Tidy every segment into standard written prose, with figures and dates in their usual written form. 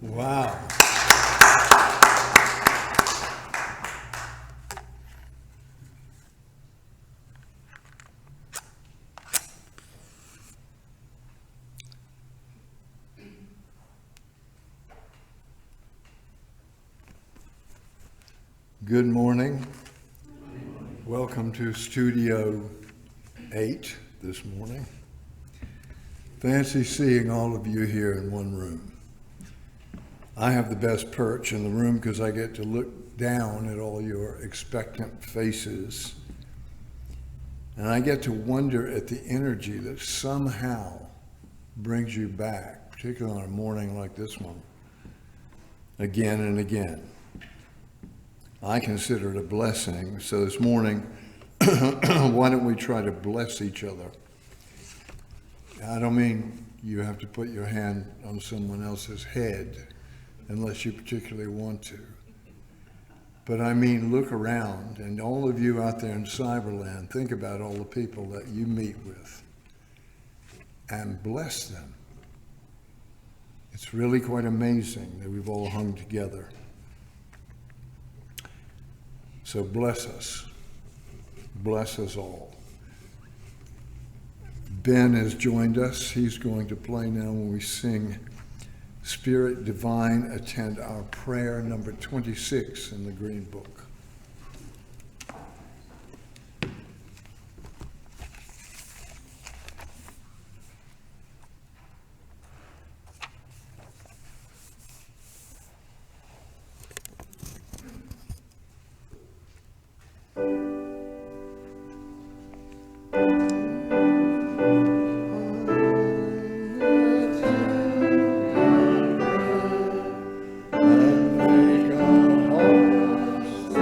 Wow. Good morning. Welcome to Studio 8 this morning. Fancy seeing all of you here in one room. I have the best perch in the room because I get to look down at all your expectant faces. And I get to wonder at the energy that somehow brings you back, particularly on a morning like this one, again and again. I consider it a blessing. So this morning, why don't we try to bless each other? I don't mean you have to put your hand on someone else's head unless you particularly want to. But I mean, look around, and all of you out there in Cyberland, think about all the people that you meet with and bless them. It's really quite amazing that we've all hung together. So bless us. Bless us all. Ben has joined us. He's going to play now when we sing Spirit Divine, Attend Our Prayer, number 26 in the Green Book. And make our hearts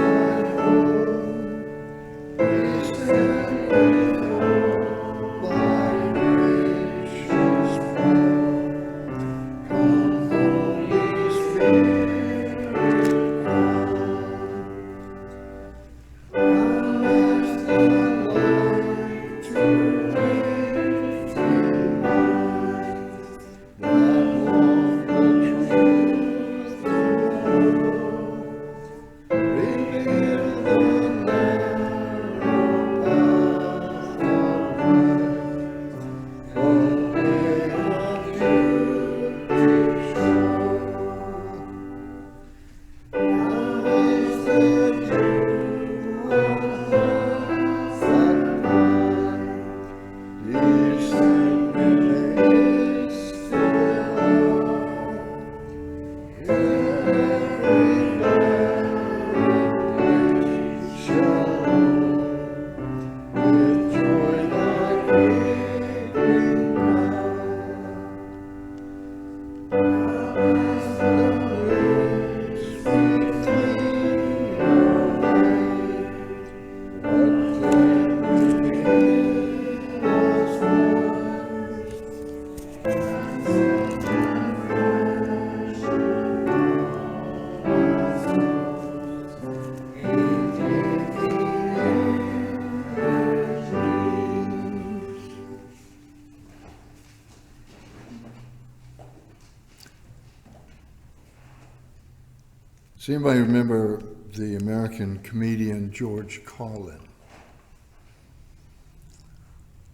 Does anybody remember the American comedian George Carlin?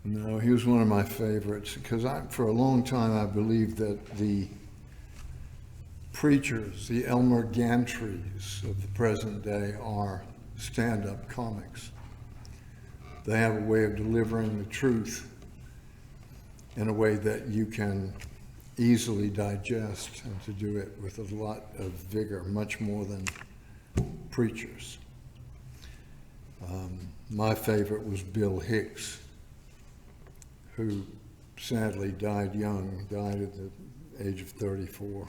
No, he was one of my favorites because for a long time I believed that the preachers, the Elmer Gantrys of the present day, are stand-up comics. They have a way of delivering the truth in a way that you can easily digest, and to do it with a lot of vigor, much more than preachers. My favorite was Bill Hicks, who sadly died young, died at the age of 34.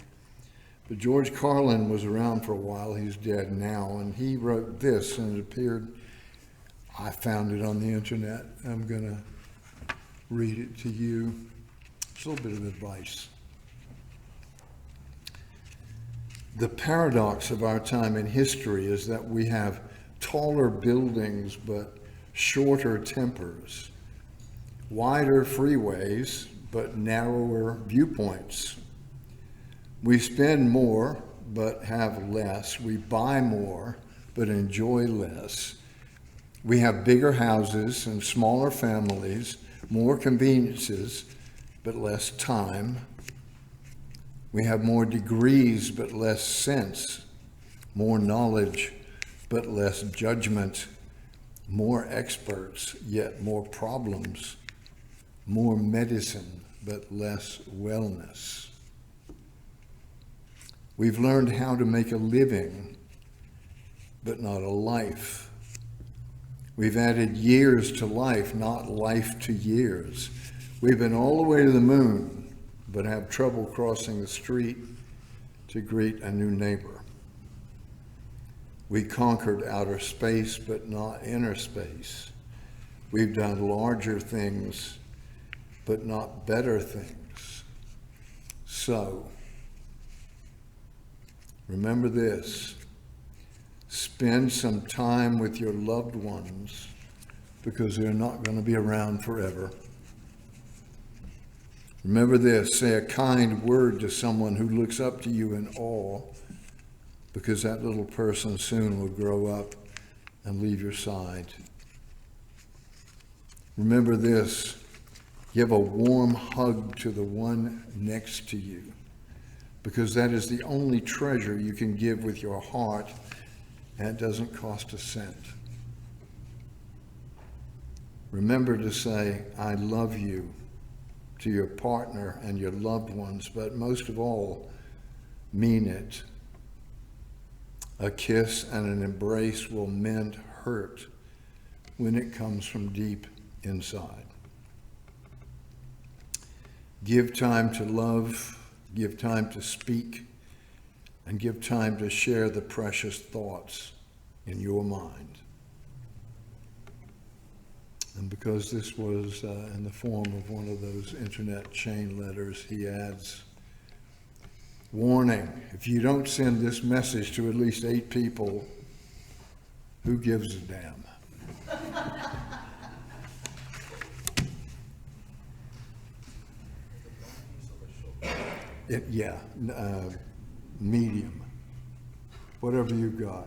But George Carlin was around for a while. He's dead now, and he wrote this, and it appeared, I found it on the internet. I'm going to read it to you. It's a little bit of advice. The paradox of our time in history is that we have taller buildings but shorter tempers, wider freeways but narrower viewpoints. We spend more but have less. We buy more but enjoy less. We have bigger houses and smaller families, more conveniences but less time. We have more degrees but less sense, more knowledge but less judgment, more experts yet more problems, more medicine but less wellness. We've learned how to make a living but not a life. We've added years to life, not life to years. We've been all the way to the moon, but have trouble crossing the street to greet a new neighbor. We conquered outer space, but not inner space. We've done larger things, but not better things. So, remember this: spend some time with your loved ones because they're not going to be around forever. Remember this: say a kind word to someone who looks up to you in awe, because that little person soon will grow up and leave your side. Remember this: give a warm hug to the one next to you, because that is the only treasure you can give with your heart, and it doesn't cost a cent. Remember to say, I love you, to your partner and your loved ones, but most of all, mean it. A kiss and an embrace will mend hurt when it comes from deep inside. Give time to love, give time to speak, and give time to share the precious thoughts in your mind. And because this was in the form of one of those internet chain letters, he adds, warning, if you don't send this message to at least 8 people, who gives a damn? Medium. Whatever you got.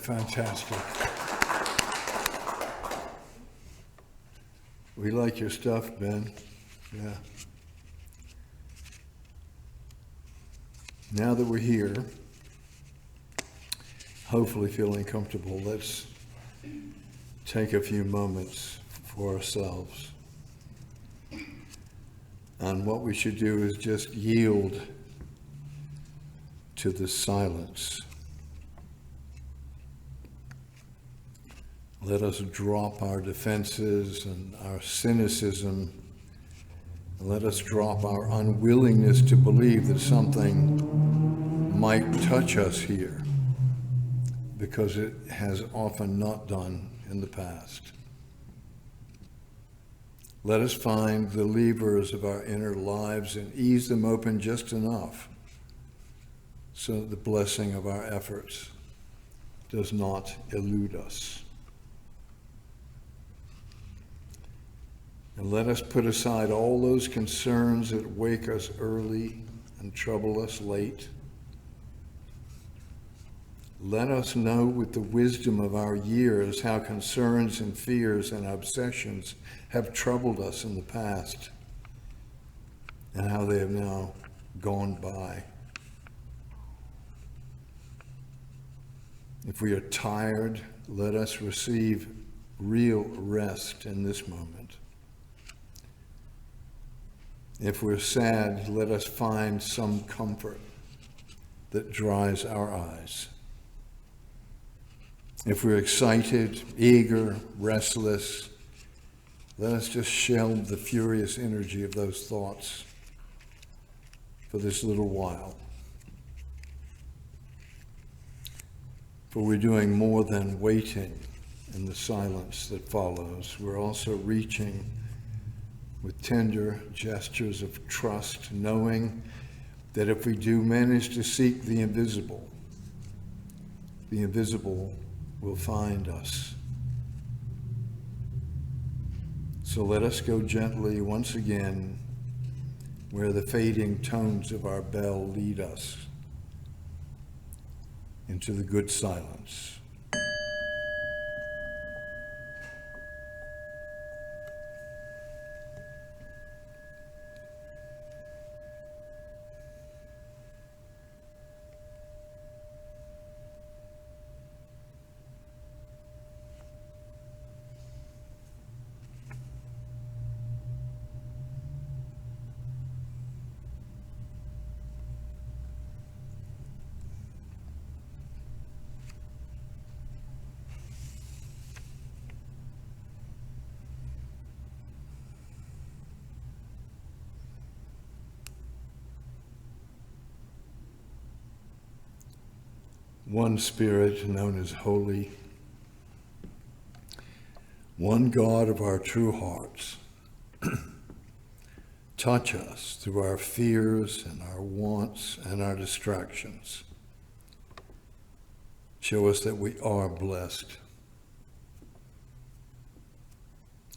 fantastic. We like your stuff, Ben. Yeah. Now that we're here, hopefully feeling comfortable, let's take a few moments for ourselves. And what we should do is just yield to the silence. Let us drop our defenses and our cynicism. Let us drop our unwillingness to believe that something might touch us here, because it has often not done in the past. Let us find the levers of our inner lives and ease them open just enough so that the blessing of our efforts does not elude us. And let us put aside all those concerns that wake us early and trouble us late. Let us know with the wisdom of our years how concerns and fears and obsessions have troubled us in the past and how they have now gone by. If we are tired, let us receive real rest in this moment. If we're sad, let us find some comfort that dries our eyes. If we're excited, eager, restless, let us just shelve the furious energy of those thoughts for this little while. For we're doing more than waiting in the silence that follows. We're also reaching with tender gestures of trust, knowing that if we do manage to seek the invisible will find us. So let us go gently once again where the fading tones of our bell lead us into the good silence. One Spirit known as Holy, one God of our true hearts, touch us through our fears and our wants and our distractions. Show us that we are blessed.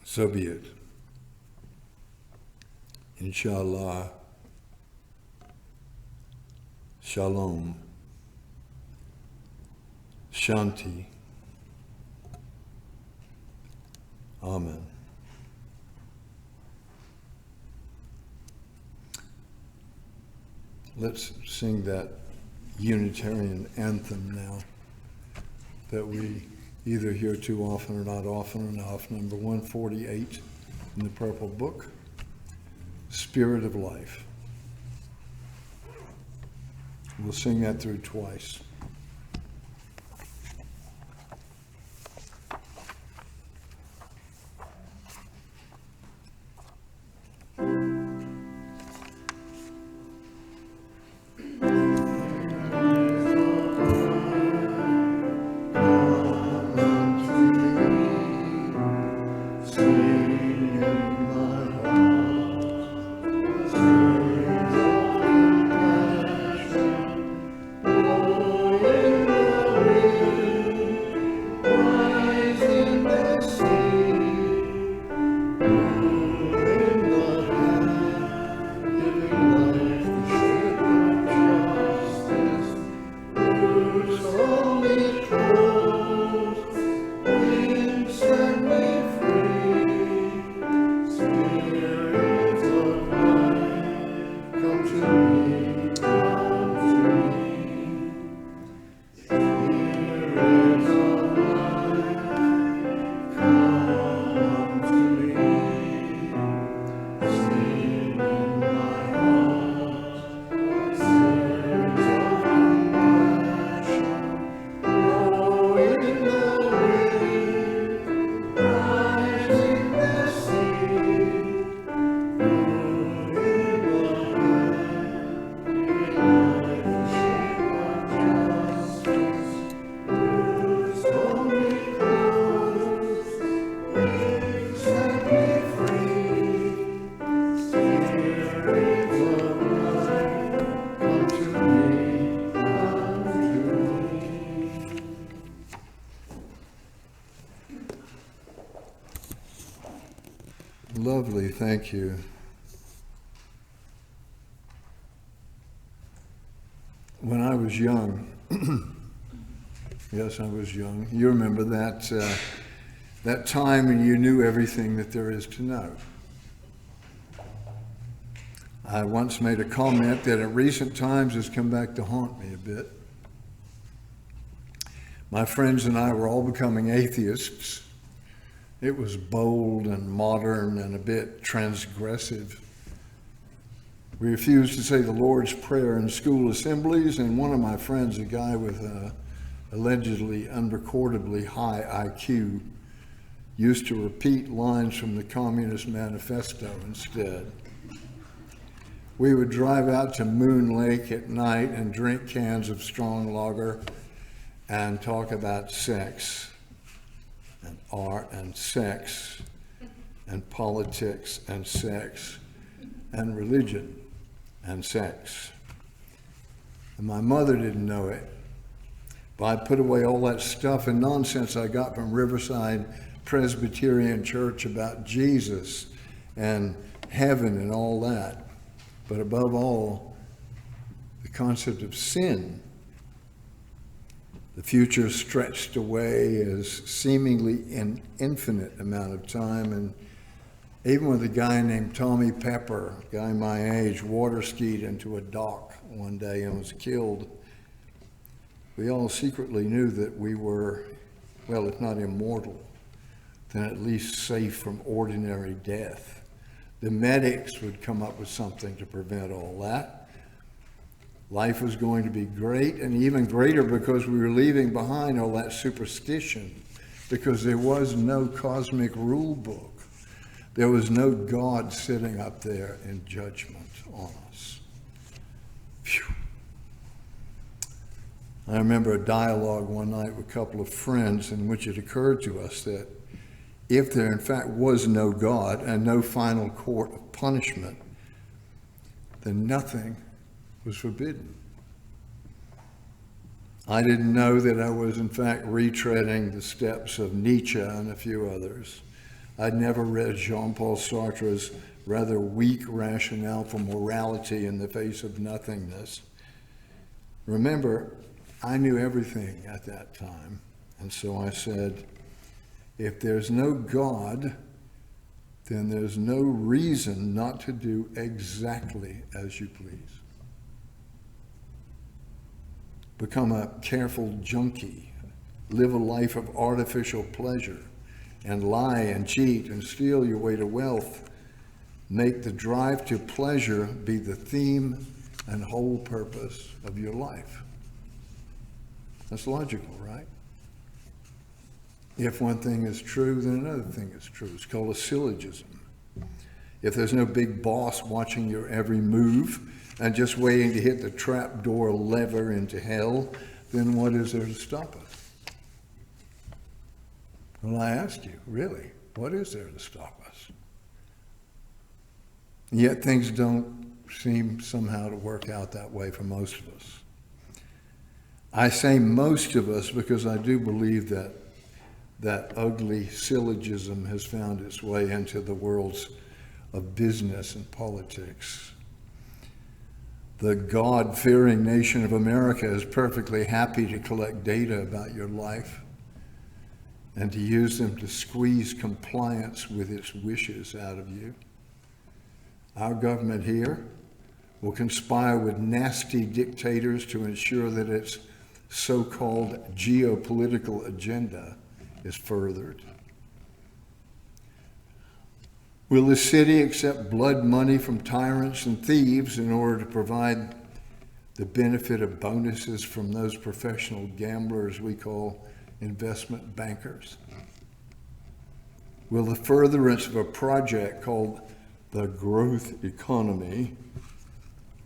So be it. Inshallah. Shalom. Shanti. Amen. Let's sing that Unitarian anthem now that we either hear too often or not often enough. Number 148 in the Purple Book, Spirit of Life. We'll sing that through twice. Oh Lovely, thank you. When I was young, yes, I was young. You remember that time when you knew everything that there is to know. I once made a comment that in recent times has come back to haunt me a bit. My friends and I were all becoming atheists. It was bold and modern and a bit transgressive. We refused to say the Lord's Prayer in school assemblies, and one of my friends, a guy with a allegedly unrecordably high IQ, used to repeat lines from the Communist Manifesto instead. We would drive out to Moon Lake at night and drink cans of strong lager and talk about sex and art and sex and politics and sex and religion and sex. And my mother didn't know it, but I put away all that stuff and nonsense I got from Riverside Presbyterian Church about Jesus and heaven and all that. But above all, the concept of sin. The future stretched away as seemingly an infinite amount of time, and even with a guy named Tommy Pepper, a guy my age, water skied into a dock one day and was killed, we all secretly knew that we were, well, if not immortal, then at least safe from ordinary death. The medics would come up with something to prevent all that. Life was going to be great, and even greater because we were leaving behind all that superstition, because there was no cosmic rule book. There was no God sitting up there in judgment on us. Phew. I remember a dialogue one night with a couple of friends in which it occurred to us that if there in fact was no God and no final court of punishment, then nothing was forbidden. I didn't know that I was in fact retreading the steps of Nietzsche and a few others. I'd never read Jean-Paul Sartre's rather weak rationale for morality in the face of nothingness. Remember, I knew everything at that time, and so I said, if there's no God, then there's no reason not to do exactly as you please. Become a careful junkie, live a life of artificial pleasure, and lie and cheat and steal your way to wealth. Make the drive to pleasure be the theme and whole purpose of your life. That's logical, right? If one thing is true, then another thing is true. It's called a syllogism. If there's no big boss watching your every move and just waiting to hit the trapdoor lever into hell, then what is there to stop us? Well, I ask you, really, what is there to stop us? And yet things don't seem somehow to work out that way for most of us. I say most of us because I do believe that ugly syllogism has found its way into the worlds of business and politics. The God-fearing nation of America is perfectly happy to collect data about your life and to use them to squeeze compliance with its wishes out of you. Our government here will conspire with nasty dictators to ensure that its so-called geopolitical agenda is furthered. Will the city accept blood money from tyrants and thieves in order to provide the benefit of bonuses from those professional gamblers we call investment bankers? Will the furtherance of a project called the growth economy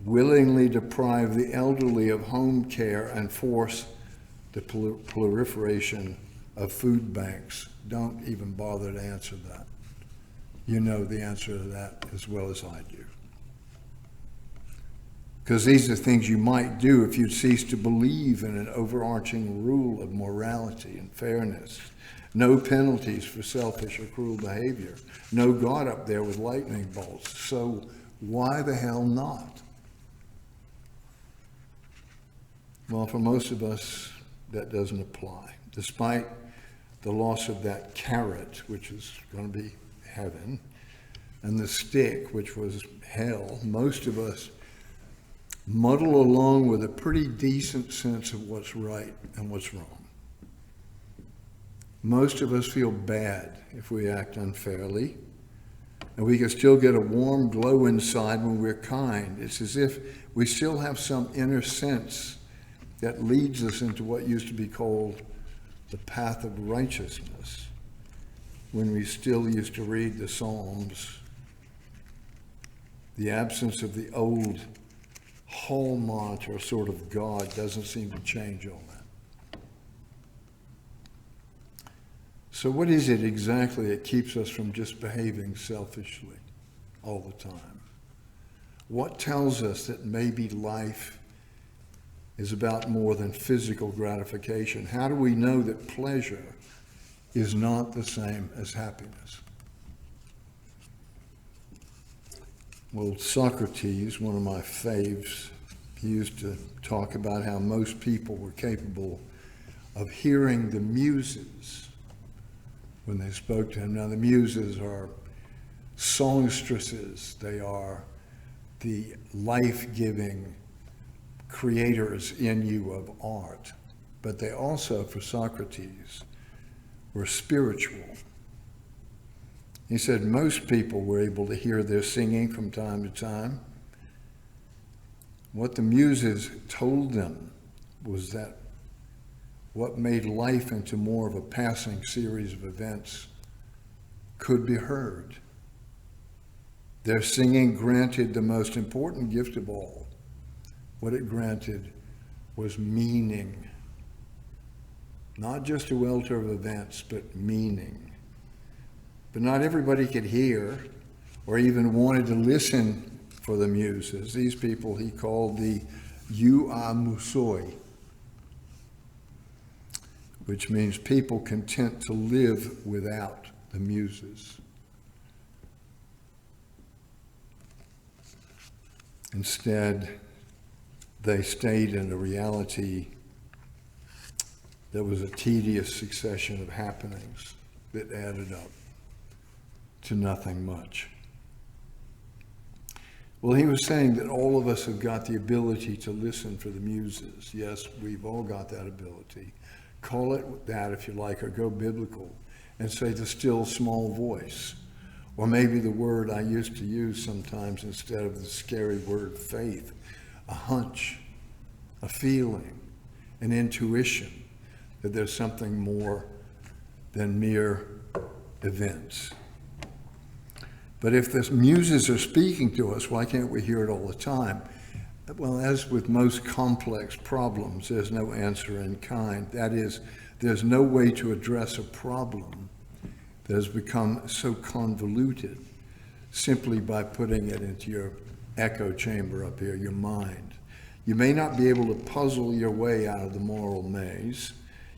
willingly deprive the elderly of home care and force the proliferation of food banks? Don't even bother to answer that. You know the answer to that as well as I do. Because these are things you might do if you'd cease to believe in an overarching rule of morality and fairness. No penalties for selfish or cruel behavior. No God up there with lightning bolts. So why the hell not? Well, for most of us, that doesn't apply. Despite the loss of that carrot, which is going to be heaven, and the stick, which was hell, most of us muddle along with a pretty decent sense of what's right and what's wrong. Most of us feel bad if we act unfairly, and we can still get a warm glow inside when we're kind. It's as if we still have some inner sense that leads us into what used to be called the path of righteousness, when we still used to read the Psalms. The absence of the old hall monitor sort of God doesn't seem to change all that. So what is it exactly that keeps us from just behaving selfishly all the time? What tells us that maybe life is about more than physical gratification? How do we know that pleasure is not the same as happiness? Well, Socrates, one of my faves, he used to talk about how most people were capable of hearing the muses when they spoke to him. Now, the muses are songstresses. They are the life-giving creators in you of art. But they also, for Socrates, were spiritual. He said most people were able to hear their singing from time to time. What the muses told them was that what made life into more of a passing series of events could be heard. Their singing granted the most important gift of all. What it granted was meaning. Not just a welter of events, but meaning. But not everybody could hear or even wanted to listen for the muses. These people he called the euamusoi, which means people content to live without the muses. Instead, they stayed in a reality that was a tedious succession of happenings that added up to nothing much. Well, he was saying that all of us have got the ability to listen for the muses. Yes, we've all got that ability. Call it that if you like, or go biblical and say the still small voice. Or maybe the word I used to use sometimes instead of the scary word faith, a hunch, a feeling, an intuition that there's something more than mere events. But if the muses are speaking to us, why can't we hear it all the time? Well, as with most complex problems, there's no answer in kind. That is, there's no way to address a problem that has become so convoluted simply by putting it into your echo chamber up here, your mind. You may not be able to puzzle your way out of the moral maze.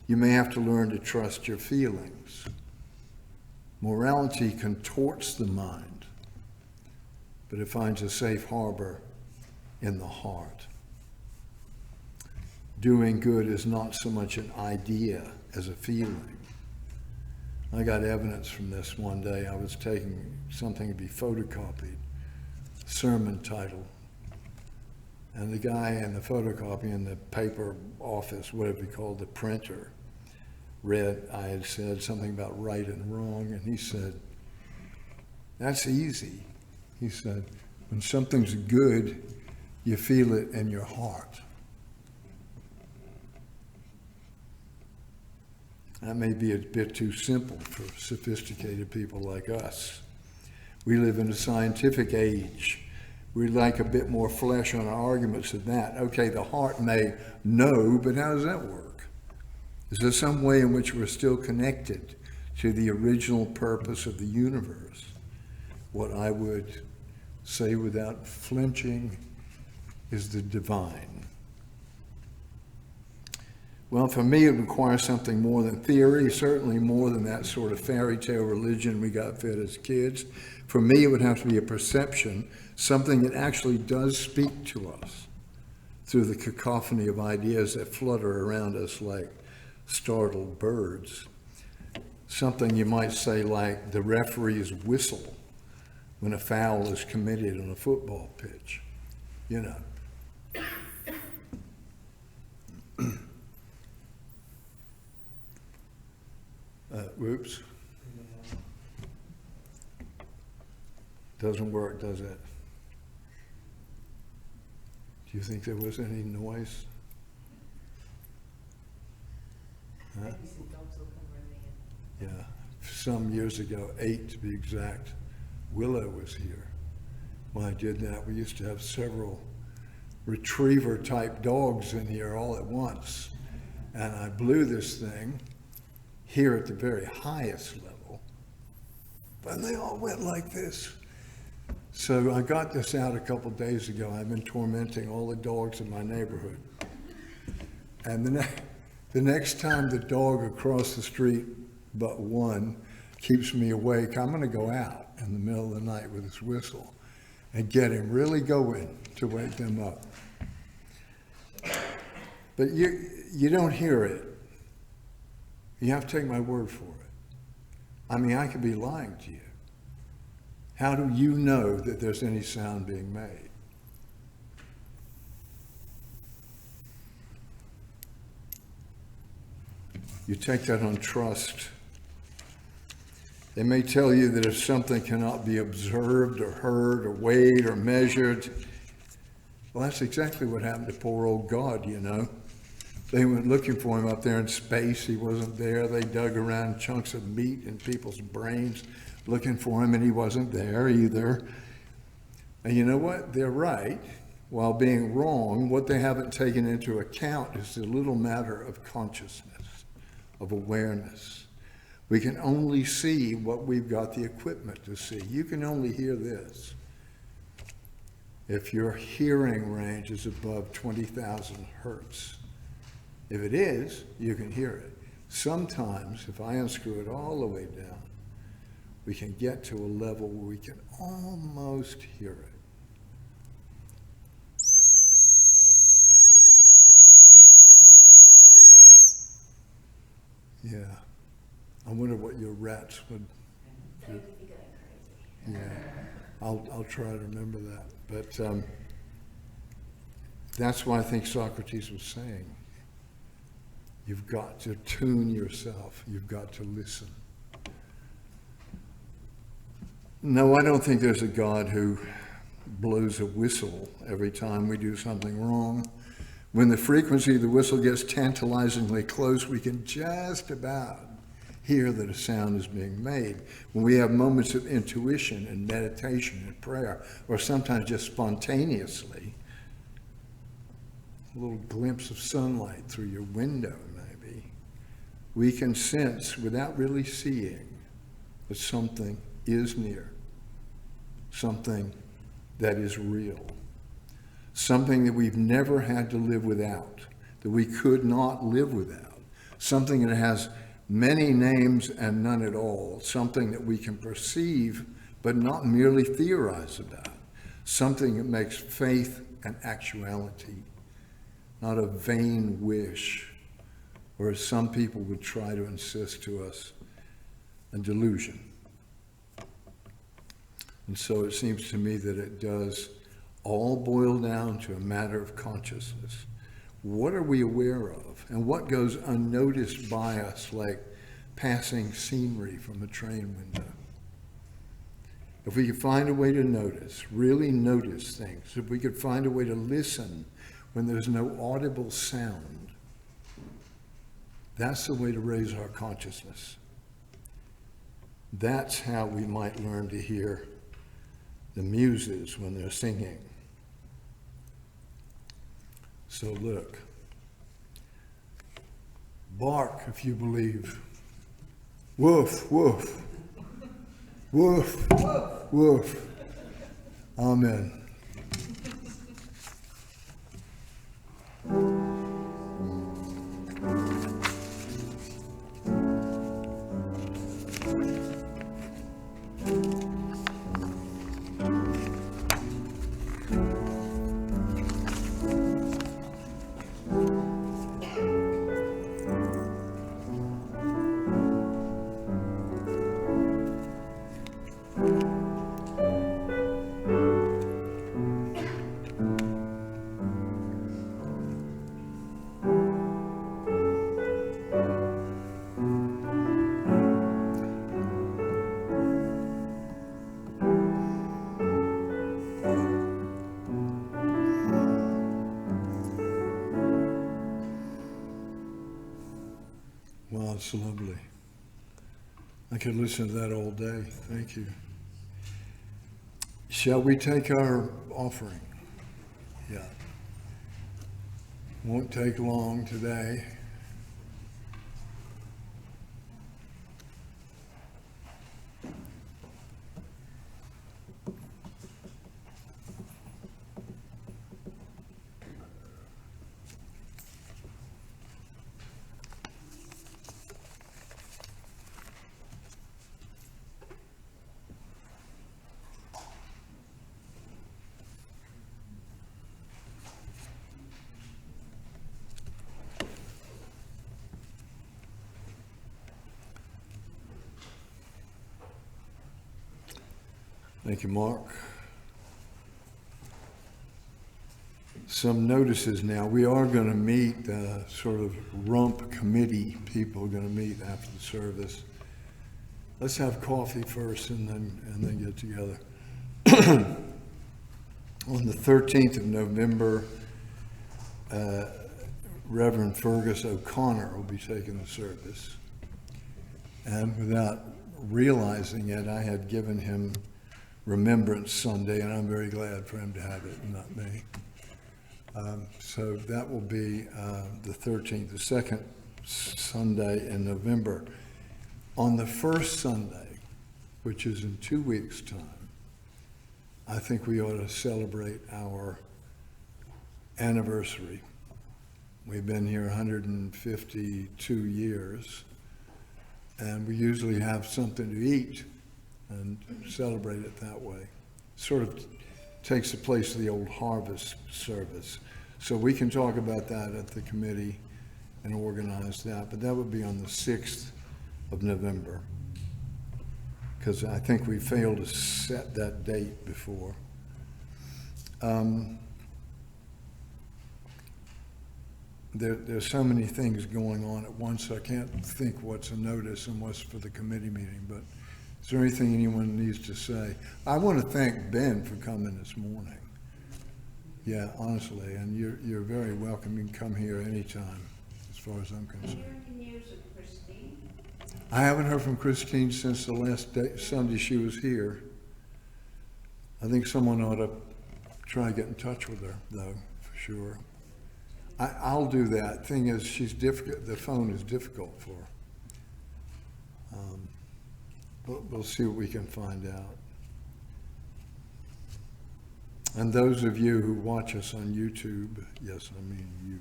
You may have to learn to trust your feelings. Morality contorts the mind, but it finds a safe harbor in the heart. Doing good is not so much an idea as a feeling. I got evidence from this one day. I was taking something to be photocopied, sermon title, and the guy in the photocopy in the paper office, whatever you call the printer, read, I had said something about right and wrong, and he said, that's easy. He said, when something's good, you feel it in your heart. That may be a bit too simple for sophisticated people like us. We live in a scientific age. We'd like a bit more flesh on our arguments than that. Okay, the heart may know, but how does that work? Is there some way in which we're still connected to the original purpose of the universe? What I would say without flinching is the divine. Well, for me, it requires something more than theory, certainly more than that sort of fairy tale religion we got fed as kids. For me, it would have to be a perception, something that actually does speak to us through the cacophony of ideas that flutter around us like startled birds. Something you might say like the referee's whistle when a foul is committed on a football pitch, you know. Whoops. Doesn't work, does it? Do you think there was any noise? Huh? Maybe some dogs will come running in. Yeah, some years ago, 8 to be exact, Willow was here. When I did that, we used to have several retriever-type dogs in here all at once. And I blew this thing here at the very highest level, and they all went like this. So I got this out a couple days ago. I've been tormenting all the dogs in my neighborhood. And the next time the dog across the street, but one, keeps me awake, I'm gonna go out in the middle of the night with this whistle and get him really going to wake them up. But you don't hear it. You have to take my word for it. I mean, I could be lying to you. How do you know that there's any sound being made? You take that on trust. They may tell you that if something cannot be observed or heard or weighed or measured, well, that's exactly what happened to poor old God, you know. They went looking for him up there in space. He wasn't there. They dug around chunks of meat in people's brains looking for him, and he wasn't there either. And you know what? They're right. While being wrong, what they haven't taken into account is the little matter of consciousness, of awareness. We can only see what we've got the equipment to see. You can only hear this if your hearing range is above 20,000 hertz. If it is, you can hear it. Sometimes, if I unscrew it all the way down, we can get to a level where we can almost hear it. Yeah. I wonder what your rats would do. Yeah. I'll try to remember that. But that's why I think Socrates was saying, you've got to tune yourself. You've got to listen. No, I don't think there's a God who blows a whistle every time we do something wrong. When the frequency of the whistle gets tantalizingly close, we can just about hear that a sound is being made. When we have moments of intuition and meditation and prayer, or sometimes just spontaneously, a little glimpse of sunlight through your window, maybe, we can sense without really seeing that something is near, something that is real, something that we've never had to live without, that we could not live without, something that has many names and none at all, something that we can perceive but not merely theorize about, something that makes faith an actuality, not a vain wish, or as some people would try to insist to us, a delusion. And so it seems to me that it does all boil down to a matter of consciousness. What are we aware of? And what goes unnoticed by us, like passing scenery from a train window? If we could find a way to notice, really notice things, if we could find a way to listen when there's no audible sound, that's the way to raise our consciousness. That's how we might learn to hear the muses when they're singing. So look, bark if you believe. Woof, woof, woof, woof. Amen. That's lovely. I could listen to that all day. Thank you. Shall we take our offering? Yeah. Won't take long today. Thank you, Mark. Some notices now. We are going to meet, sort of rump committee people are going to meet after the service. Let's have coffee first and then get together. On the 13th of November, Reverend Fergus O'Connor will be taking the service. And without realizing it, I had given him Remembrance Sunday, and I'm very glad for him to have it, and not me. So that will be the 13th, the second Sunday in November. On the first Sunday, which is in 2 weeks' time, I think we ought to celebrate our anniversary. We've been here 152 years, and we usually have something to eat and celebrate it that way. Sort of takes the place of the old harvest service. So we can talk about that at the committee and organize that, but that would be on the 6th of November, because I think we failed to set that date before. There's so many things going on at once, I can't think what's a notice and what's for the committee meeting, but is there anything anyone needs to say? I want to thank Ben for coming this morning. Yeah, honestly, and you're very welcome. You can come here anytime, as far as I'm concerned. Christine? I haven't heard from Christine since the last day, Sunday she was here. I think someone ought to try to get in touch with her, though, for sure. I'll do that. Thing is, she's difficult. The phone is difficult for her. We'll see what we can find out. And those of you who watch us on YouTube, yes, I mean you,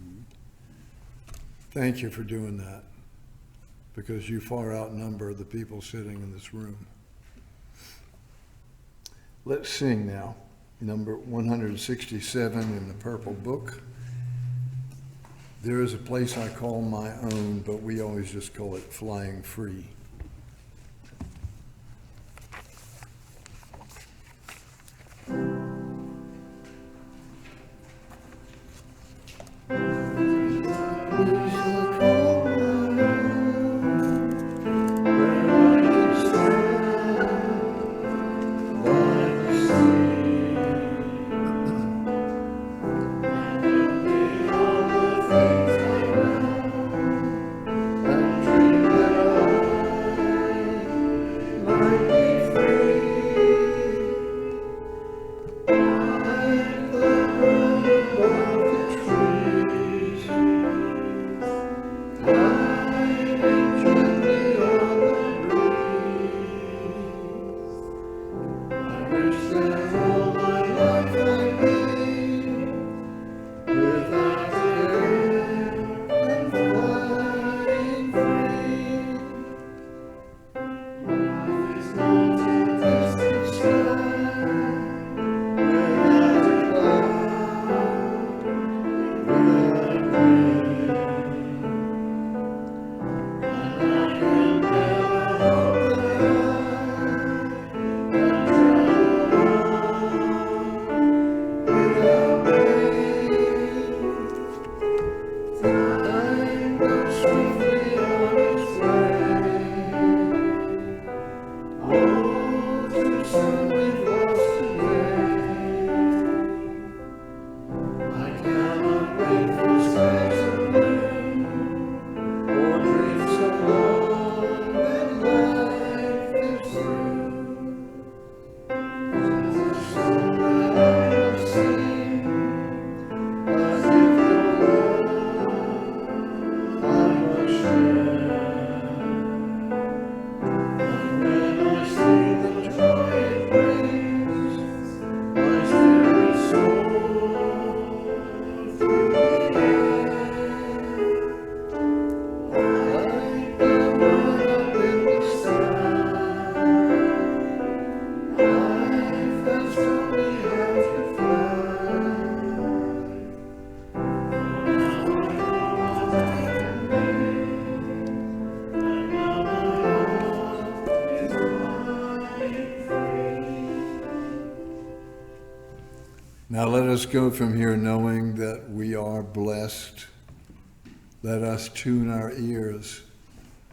thank you for doing that, because you far outnumber the people sitting in this room. Let's sing now, number 167 in the Purple Book. There is a place I call my own, but we always just call it Flying Free. Now let us go from here knowing that we are blessed. Let us tune our ears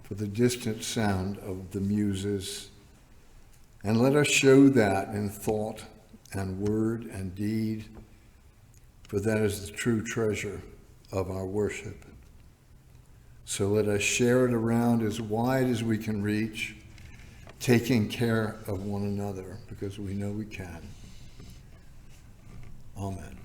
for the distant sound of the muses, and let us show that in thought and word and deed, for that is the true treasure of our worship. So let us share it around as wide as we can reach, taking care of one another, because we know we can. Amen.